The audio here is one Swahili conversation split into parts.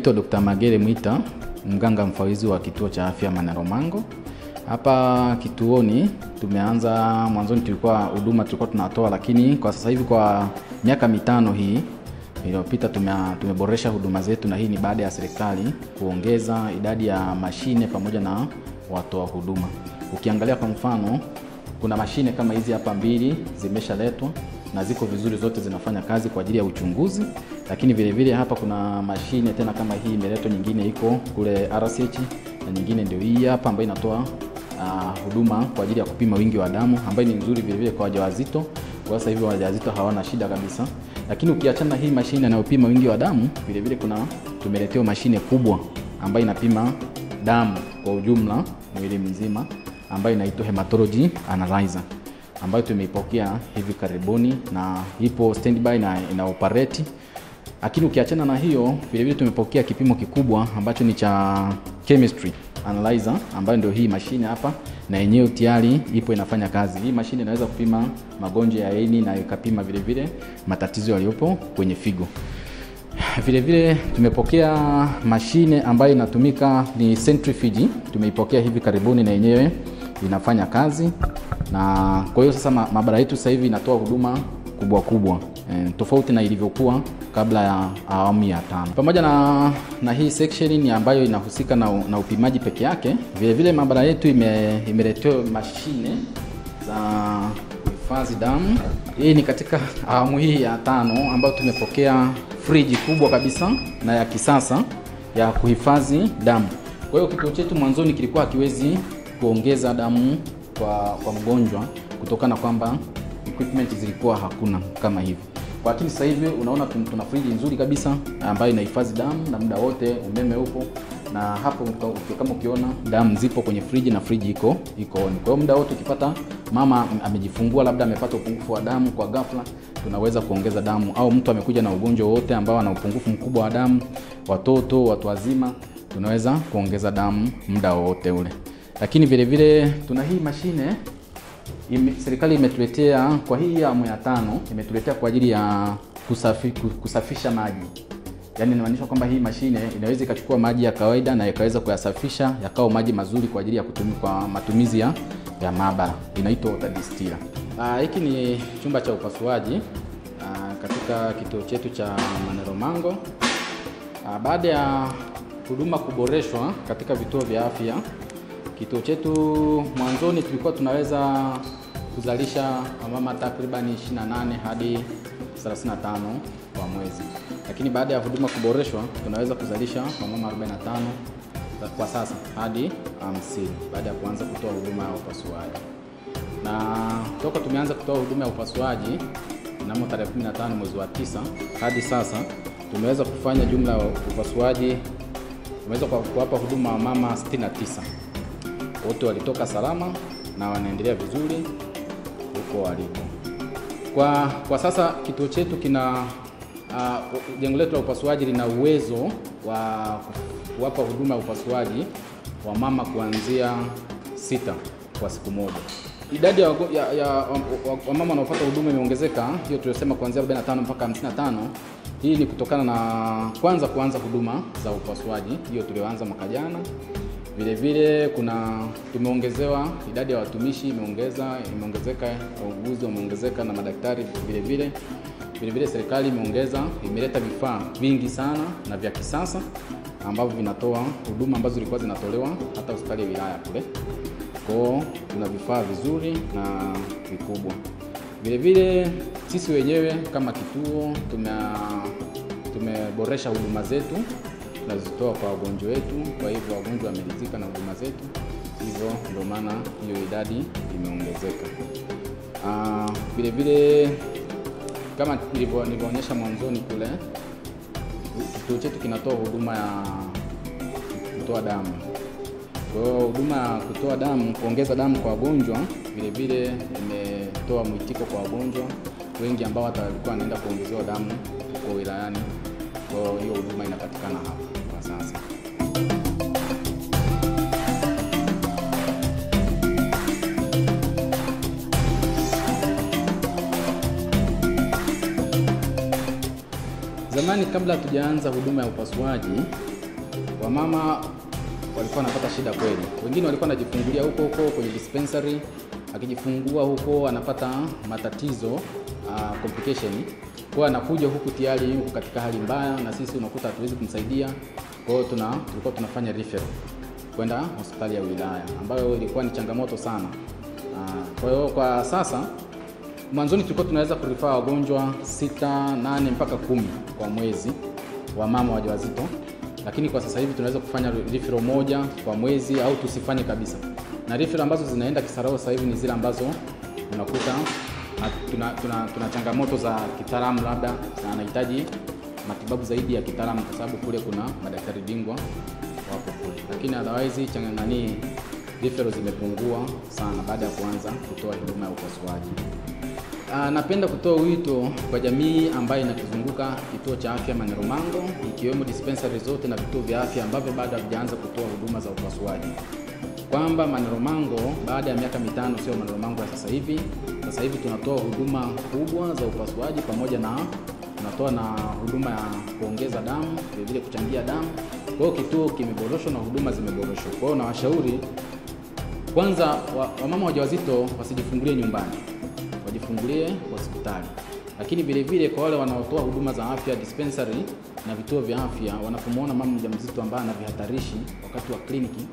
Naitwa Dr. Magere Mwita, mganga mfawidhi wa kituo cha afya Maneromango. Hapa kituoni tumeanza, mwanzoni tulikuwa tunatoa, lakini kwa sasa hivi kwa miaka 5 hii iliyopita tumeboresha huduma zetu, na hii ni baada ya serikali kuongeza idadi ya mashine pamoja na watoa huduma. Ukiangalia kwa mfano, kuna mashine kama hizi hapa 2 zimeshaletwa na ziko vizuri, zote zinafanya kazi kwa ajili ya uchunguzi. Lakini vile vile hapa kuna mashine tena kama hii imeletwa, nyingine iko kule RCH na nyingine ndio hii hapa ambayo inatoa huduma kwa ajili ya kupima wingi wa damu, ambayo ni nzuri vile vile kwa wajawazito. Kwa sasa hivi wajawazito hawana shida kabisa. Lakini ukiachana hii mashine inayopima wingi wa damu, vile vile tumeletewa mashine kubwa ambayo inapima damu kwa ujumla mwili mzima, ambayo inaitwa hematology analyzer, ambayo tumeipokea hivi karibuni na ipo standby na ina operate. Lakini ukiachana na hiyo, vile vile tumepokea kipimo kikubwa ambacho ni cha chemistry analyzer, ambayo ndio hii mashine hapa, na yenyewe tayari ipo inafanya kazi. Hii mashine inaweza kupima magonjwa ya ini na ikapima vile vile matatizo yaliyopo kwenye figo. Vile vile tumepokea mashine ambayo inatumika ni centrifuge, tumeipokea hivi karibuni na yenyewe inafanya kazi. Na kwa hiyo sasa maabara yetu sasa hivi inatoa huduma kubwa tofauti na ilivyokuwa kabla ya awamu ya 5. Pamoja na hii section ni ambayo inahusika na upimaji peke yake, vile vile maabara yetu imeletewa mashine za kuhifadhi damu. Hii ni katika awamu hii ya 5 ambayo tumepokea friji kubwa kabisa na ya kisasa ya kuhifadhi damu. Kwa hiyo kituo chetu mwanzoni kilikuwa hakiwezi kuongeza damu kwa mgonjwa kutokana kwamba equipment zilikuwa hakuna kama hivi. Lakini sasa hivi unaona tuna friji nzuri kabisa ambayo inahifadhi damu na muda wote, umeme upo, na hapo kama ukiona damu zipo kwenye friji na friji iko on. Kwa hiyo muda wote ukipata mama amejifungua, labda amepata upungufu wa damu kwa ghafla, tunaweza kuongeza damu, au mtu amekuja na ugonjwa wote ambao ana upungufu mkubwa wa damu, watoto, watu wazima, tunaweza kuongeza damu muda wote ule. Lakini vile vile tuna hii mashine serikali imetuletea kwa hii awamu ya 5, imetuletea kwa ajili ya kusafisha maji. Yaani inamaanisha kwamba hii mashine inaweza ikachukua maji ya kawaida na ikaweza kuyasafisha yakao maji mazuri kwa ajili ya kutumia kwa matumizi ya maabara. Inaitwa water distiller. Hiki ni chumba cha upasuaji katika kituo chetu cha Maneromango. Baada ya huduma kuboreshwa katika vituo vya afya, kituo chetu mwanzoni tulikuwa tunaweza kuzalisha wamama takriban 28 hadi 35 kwa mwezi. Lakini baada ya huduma kuboreshwa tunaweza kuzalisha wamama 45 kwa sasa hadi 50 baada ya kuanza kutoa huduma ya upasuaji. Na toka tumeanza kutoa huduma ya upasuaji mnamo tarehe 15 mwezi wa 9 hadi sasa tumeweza kufanya jumla ya upasuaji, tumeweza kuwapa huduma wamama 69. Wote walitoka salama na wanaendelea vizuri huko walipo. Kwa sasa kituo chetu kina jengo letu la upasuaji lina uwezo wa kuwapa huduma ya upasuaji wa mama kuanzia 6 kwa siku moja. Idadi ya mama wanaopata huduma imeongezeka, hiyo tulisema kuanzia 45 mpaka 55. Hii ni kutokana na kuanza huduma za upasuaji, hiyo tulioanza mwaka jana. Vile vile tumeongezewa idadi ya watumishi imeongezeka, wauguzi wameongezeka na madaktari vile vile serikali imeleta vifaa vingi sana na vya kisasa ambavyo vinatoa huduma ambazo zilikuwa zinatolewa hata hospitali ya wilaya kule. Kwa tuna vifaa vizuri na vikubwa. Vile vile sisi wenyewe kama kituo tumeboresha huduma zetu, tunazitoa kwa wagonjwa wetu. Kwa hivyo wagonjwa wameridhika na huduma zetu, hivyo ndio maana hiyo idadi imeongezeka. Vile vile kama nilivyoonyesha mwanzoni kule, kituo chetu kinatoa huduma ya kutoa damu. Kwa hiyo huduma ya kutoa damu, kuongeza damu kwa wagonjwa, vile vile imetoa mwitiko kwa wagonjwa wengi ambao hata walikuwa wanaenda kuongezewa damu kwa wilayani. Kwa hiyo huduma inapatikana hapa kwa sasa. Zamani kabla tujaanza huduma ya upasuaji, wamama walikuwa wanapata shida kweli. Wengine walikuwa wanajifungulia huko kwenye dispensary, akijifungua huko anapata matatizo complication. Kwa anakuja huku tayari yuko katika hali mbaya, na sisi unakuta hatuwezi kumsaidia. Kwa hiyo tulikuwa tunafanya referral kwenda hospitali ya wilaya, ambayo ilikuwa ni changamoto sana. Kwa hiyo kwa sasa, mwanzoni tulikuwa tunaweza kurefer wagonjwa 6, 8 mpaka 10 kwa mwezi wa mama wajawazito, lakini kwa sasa hivi tunaweza kufanya referral moja kwa mwezi au tusifanye kabisa. Na referral ambazo zinaenda Kisarawe sasa hivi ni zile ambazo unakuta tuna changamoto za kitaalamu, labda anahitaji matibabu zaidi ya kitaalamu, kwa sababu kule kuna madaktari bingwa wapo kule. Lakini otherwise referral zimepungua sana baada ya kuanza kutoa huduma ya upasuaji. Napenda kutoa wito kwa jamii ambayo inatuzunguka kituo cha afya Maneromango, ikiwemo dispensary zote na vituo vya afya ambavyo bado havijaanza kutoa huduma za upasuaji, kwamba Maneromango baada ya miaka 5 sio Maneromango ya sasa hivi. Sasa hivi tunatoa huduma kubwa za upasuaji, pamoja na tunatoa na huduma ya kuongeza damu, vile vile kuchangia damu. Kwa hiyo kituo kimeboreshwa na huduma zimeboreshwa. Kwa hiyo na washauri kwanza, wamama wajawazito wasijifungulie nyumbani, wajifungulie hospitali. Lakini vile vile kwa wale wanaotoa huduma za afya dispensary na vituo vya afya, wanapomwona mama mjamzito ambaye ana vihatarishi wakati wa kliniki,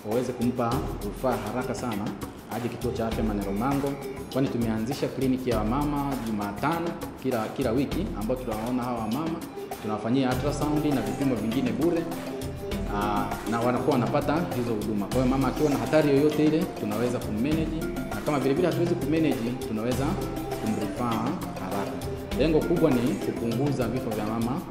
waweze kumpa rufaa haraka sana aje kituo cha afya Maneromango, kwani tumeanzisha kliniki ya mama Jumatano kila wiki, ambapo tunawaona hawa mama, tunawafanyia ultrasound na vipimo vingine bure, na wanakuwa wanapata hizo huduma. Kwa hiyo mama akiwa na hatari yoyote ile tunaweza kummanage, na kama vile vile hatuwezi kummanage tunaweza kumrefer haraka. Lengo kubwa ni kupunguza vifo vya mama